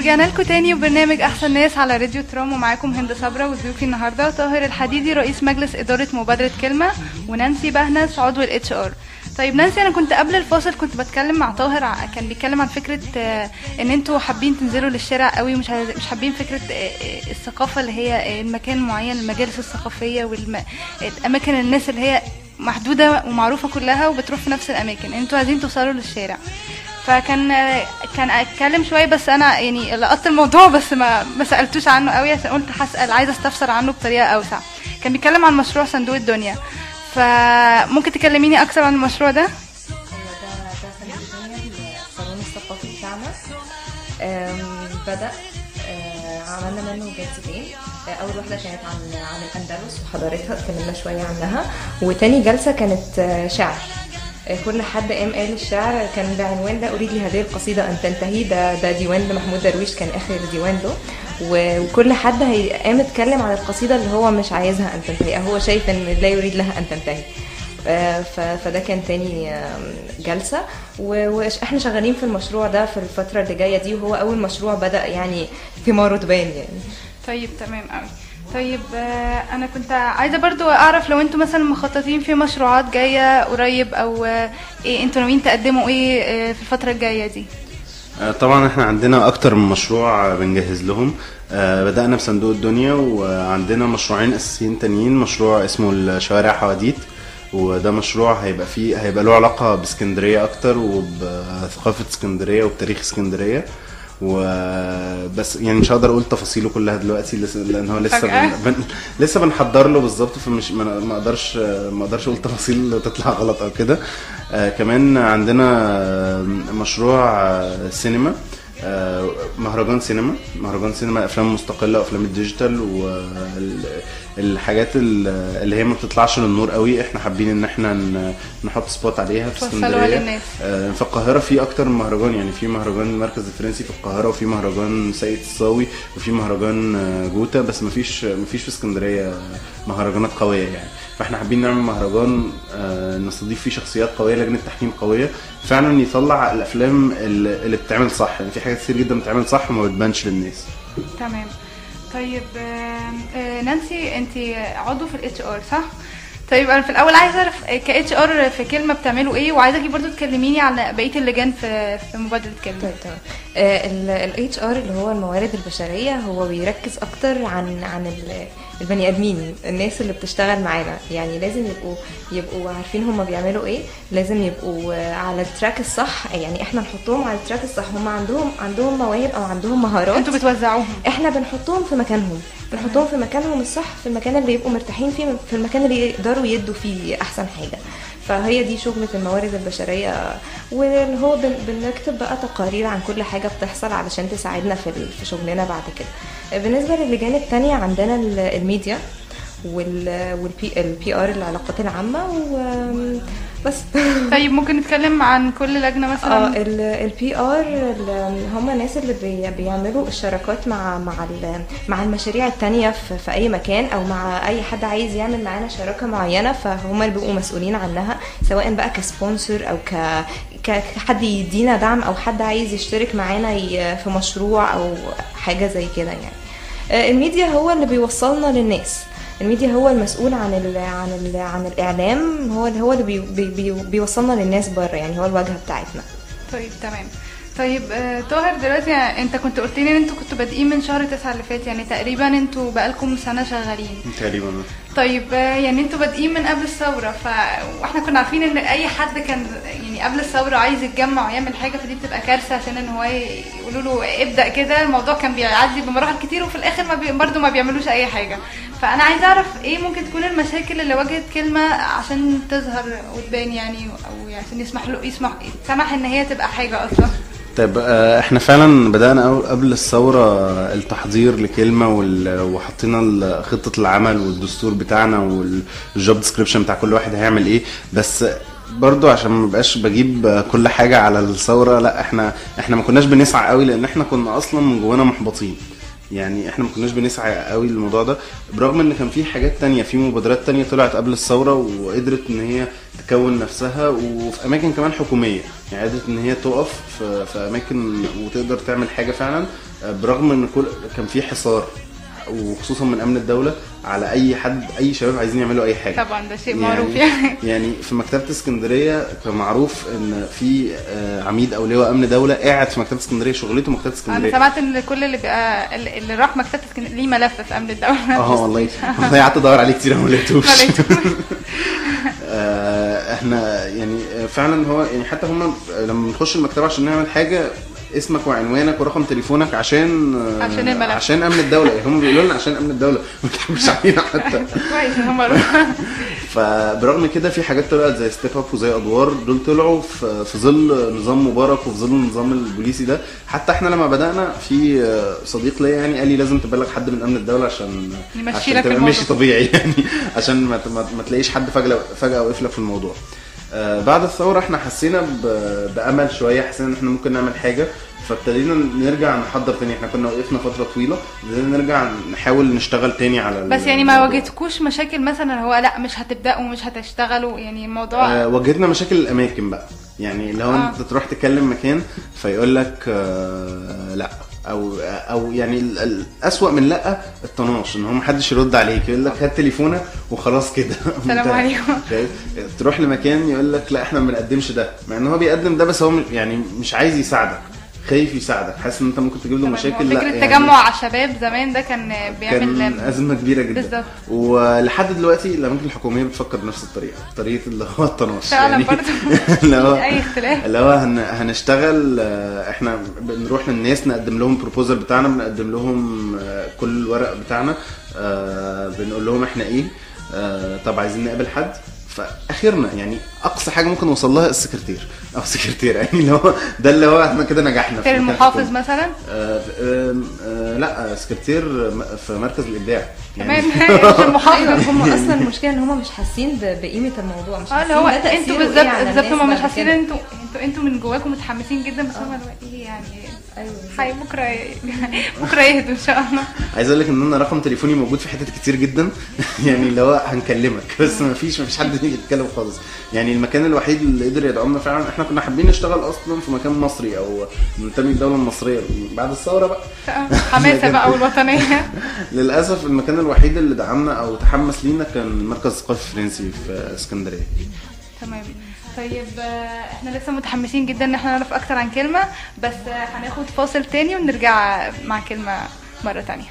ورجعنا لكم تاني وبرنامج احسن ناس على راديو ترام، ومعاكم هند صبرا وضيوفي النهارده طاهر الحديدي رئيس مجلس اداره مبادره كلمه، ونانسي بهنس عضو الاتش ار. طيب نانسي، انا كنت قبل الفاصل كنت بتكلم مع طاهر، كان بيتكلم عن فكره ان انتوا حابين تنزلوا للشارع قوي، مش حابين فكره الثقافه اللي هي المكان معين، المجالس الثقافيه والاماكن الناس اللي هي محدوده ومعروفه كلها وبتروح في نفس الاماكن، انتوا عايزين توصلوا للشارع. فكان اتكلم شويه، بس انا يعني لقطت الموضوع بس ما سالتوش عنه قوي عشان قلت هسال، عايزه استفسر عنه بطريقه اوسع. كان بيتكلم عن مشروع صندوق الدنيا، فممكن تكلميني اكتر عن المشروع ده؟ ده صندوق الدنيا، الصالون الثقافي بتاعنا. بدأ عملنا منه جلستين. اول واحده كانت عن الاندلس وحضارتها، اتكلمنا شويه عنها، وتاني جلسه كانت شعر. كل حد قال الشعر كان بعنوان لا اريد لهذه القصيده ان تنتهي. ده ديوان لمحمود درويش، كان اخر ديوان له، وكل حد قام اتكلم عن القصيده اللي هو مش عايزها ان تنتهي، هو شايف ان لا يريد لها ان تنتهي. فده كان تاني جلسه، واحنا شغالين في المشروع ده في الفتره اللي جايه دي، وهو اول مشروع بدأ يعني ثماره تبان يعني. طيب تمام قوي. طيب انا كنت عايزه برضو اعرف لو انتوا مثلا مخططين في مشروعات جايه قريب، او ايه انتوا ناويين تقدموا ايه في الفتره الجايه دي؟ طبعا احنا عندنا اكتر من مشروع بنجهز لهم. بدأنا بصندوق الدنيا، وعندنا مشروعين اساسيين تانيين. مشروع اسمه الشوارع حواديت، وده مشروع هيبقى له علاقه باسكندريه اكتر وبثقافه اسكندريه وبتاريخ اسكندريه، وبس يعني مش هقدر اقول تفاصيله كلها دلوقتي لان هو لسه بنحضر له بالظبط، فمش ما اقدرش اقول تفاصيل تطلع غلط او كده. كمان عندنا مشروع سينما، مهرجان سينما افلام مستقله وافلام الديجيتال، والحاجات اللي هي ما بتطلعش للنور قوي احنا حابين ان احنا نحط سبوت عليها في اسكندريه. في القاهره في اكتر من مهرجان، يعني في مهرجان المركز الفرنسي في القاهره، وفي مهرجان سيد الصاوي، وفي مهرجان جوتا، بس ما فيش في اسكندريه مهرجانات قويه يعني. فاحنا حابين نعمل مهرجان نستضيف فيه شخصيات قويه، لجنه تحكيم قويه فعلا يطلع الافلام اللي بتتعمل صح، يعني في حاجات كتير جدا بتتعمل صح وما بتبانش للناس. تمام. طيب نانسي، انت عضو في الاتش ار صح؟ طيب انا في الاول عايزه اعرف كاتش ار في كلمه بتعملوا ايه، وعايزاكي برضو تكلميني عن بقيه اللجان في مبادره كلمه. طيب تمام. الاتش ار اللي هو الموارد البشريه، هو بيركز اكتر عن البني ادمين، الناس اللي بتشتغل معانا، يعني لازم يبقوا عارفين هم بيعملوا ايه، لازم يبقوا على التراك الصح، يعني احنا نحطهم على التراك الصح. هم عندهم مواهب او عندهم مهارات، انتوا بتوزعوهم، احنا بنحطهم في مكانهم الصح، في المكان اللي يبقوا مرتاحين فيه، في المكان اللي يقدروا يدوا فيه احسن حاجه. فهي دي شغلة الموارد البشرية، واللي هو بنكتب بقى تقارير عن كل حاجة بتحصل علشان تساعدنا في شغلنا بعد كده. بالنسبة للجان التانية عندنا الميديا والبي ار، العلاقات العامة وبس. طيب ممكن نتكلم عن كل لجنة مثلا؟ البي ار هم الناس اللي بيعملوا الشراكات مع المشاريع التانية في اي مكان، او مع اي حد عايز يعمل معانا شراكة معينة، فهم اللي بيبقوا مسؤولين عنها، سواء بقى كسبونسر او كحد يدينا دعم، او حد عايز يشترك معانا في مشروع او حاجة زي كده يعني. الميديا هو اللي بيوصلنا للناس، الميديا هو المسؤول عن الاعلام، هو اللي بيوصلنا للناس بره، يعني هو الواجهه بتاعتنا. طيب تمام. طيب طاهر، دلوقتي انت كنت قلت لي ان انتوا كنتوا بادئين من شهر 9 اللي فات، يعني تقريبا انتوا بقالكم سنه شغالين تقريبا. طيب يعني انتوا بادئين من قبل الثوره، واحنا كنا عارفين ان اي حد كان يعني قبل الثوره عايز يتجمع ويعمل حاجه، فدي بتبقى كارثه، عشان ان هو يقولوا له ابدا كده. الموضوع كان بيعدي بمراحل كتير، وفي الاخر برضه ما بيعملوش اي حاجه. فانا عايزه اعرف ايه ممكن تكون المشاكل اللي واجهت كلمه عشان تظهر وتبان، يعني او عشان يسمح ان هي تبقى حاجه اصلا. طيب احنا فعلا بدأنا قبل الثورة التحضير لكلمة، وحطينا خطة العمل والدستور بتاعنا والجوب ديسكريبشن بتاع كل واحد هيعمل ايه. بس برضو عشان ما بقاش بجيب كل حاجة على الثورة، لا احنا ما كناش بنسعى قوي، لان احنا كنا اصلا من جوانا محبطين. يعني احنا ما كناش بنسعى قوي للموضوع ده، برغم ان كان في حاجات تانية، في مبادرات تانية طلعت قبل الثورة وقدرت ان هي تكون نفسها، وفي اماكن كمان حكومية. يعني قدرت ان هي تقف في اماكن وتقدر تعمل حاجه فعلا، برغم ان كان في حصار وخصوصا من امن الدوله على اي شباب عايزين يعملوا اي حاجه. طبعا ده شيء معروف يعني في مكتبه اسكندريه كان معروف ان في عميد او لواء امن دوله قاعد في مكتبه اسكندريه، شغلته مكتبه اسكندريه. انا سمعت ان كل اللي راح مكتبه اسكندريه ليه ملف في امن الدوله. والله قعدت ادور عليه كتير وما لقيتوش. احنا يعني فعلا هو يعني حتى هم لما بنخش المكتبه عشان نعمل حاجه اسمك وعنوانك ورقم تليفونك عشان الملف، عشان امن الدوله. هم بيقولوا لنا عشان امن الدوله، ما تحبش علينا حتى. كويس هم فبرغم كده في حاجات طلعت زي ستيب اب وزي ادوار، دول طلعوا في ظل نظام مبارك وفي ظل النظام البوليسي ده. حتى احنا لما بدانا في صديق ليا يعني قال لي لازم تبلغ حد من امن الدوله عشان تبقى ماشي طبيعي يعني عشان ما تلاقيش حد فجاه وقف لك في الموضوع. بعد الثوره احنا حسينا بامل شويه، حسينا ان احنا ممكن نعمل حاجه، فابتدينا نرجع نحضر تاني. احنا كنا وقفنا فتره طويله، بدنا نرجع نحاول نشتغل تاني على بس يعني ما واجهتكوش مشاكل مثلا هو لا مش هتبداوا ومش هتشتغلوا يعني الموضوع؟ واجهتنا مشاكل الاماكن بقى، يعني لو انت تروح تكلم مكان فيقول لك لا، او يعني الاسوأ من لا الطناش، ان هو محدش يرد عليك، يقول لك هات تليفونك وخلاص كده. السلام عليكم. تروح لمكان يقول لك لا احنا ما بنقدمش ده، مع ان هو بيقدم ده بس هو يعني مش عايز يساعدك، خايف يساعدك، حاسس ان انت ممكن تجيب له مشاكل. لا فكره التجمع على الشباب زمان ده كان بيعمل ازمه كبيره جدا بالظبط. ولحد دلوقتي الاماكن الحكوميه بتفكر بنفس طريقه اللي هو الطناش فعلا يعني برضه اي اختلاف. اللي هو هنشتغل، احنا بنروح للناس نقدم لهم بروبوزال بتاعنا، بنقدم لهم كل الورق بتاعنا، بنقول لهم احنا ايه، طب عايزين نقابل حد. فاخرنا يعني اقصى حاجه ممكن نوصل لها السكرتير او سكرتير، يعني اللي هو ده اللي هو احنا كده نجحنا. في المحافظ مثلا لا سكرتير في مركز الابداع يعني مش المحافظ. هم اصلا المشكله ان هم مش حاسين بقيمه الموضوع، مش حاسين هو انتوا بالظبط هم مش حاسين انتوا من جواكم متحمسين جدا، بس هم ايه يعني ايوه بكره يهدوا ان شاء الله. عايز اقول لك ان انا رقم تليفوني موجود في حتت كتير جدا يعني اللي هو هنكلمك، بس ما فيش حد يجي يتكلم خالص. يعني المكان الوحيد اللي قدر يدعمنا فعلا، احنا كنا حابين نشتغل اصلا في مكان مصري او ننتمي للدوله المصريه بعد الثوره بقى حماسه بقى والوطنيه. للاسف المكان الوحيد اللي دعمنا او تحمس لينا كان المركز الثقافي الفرنسي في اسكندريه. تمام. طيب احنا لسه متحمسين جدا ان احنا نعرف اكتر عن كلمه، بس هناخد فاصل تاني ونرجع مع كلمه مره تانية.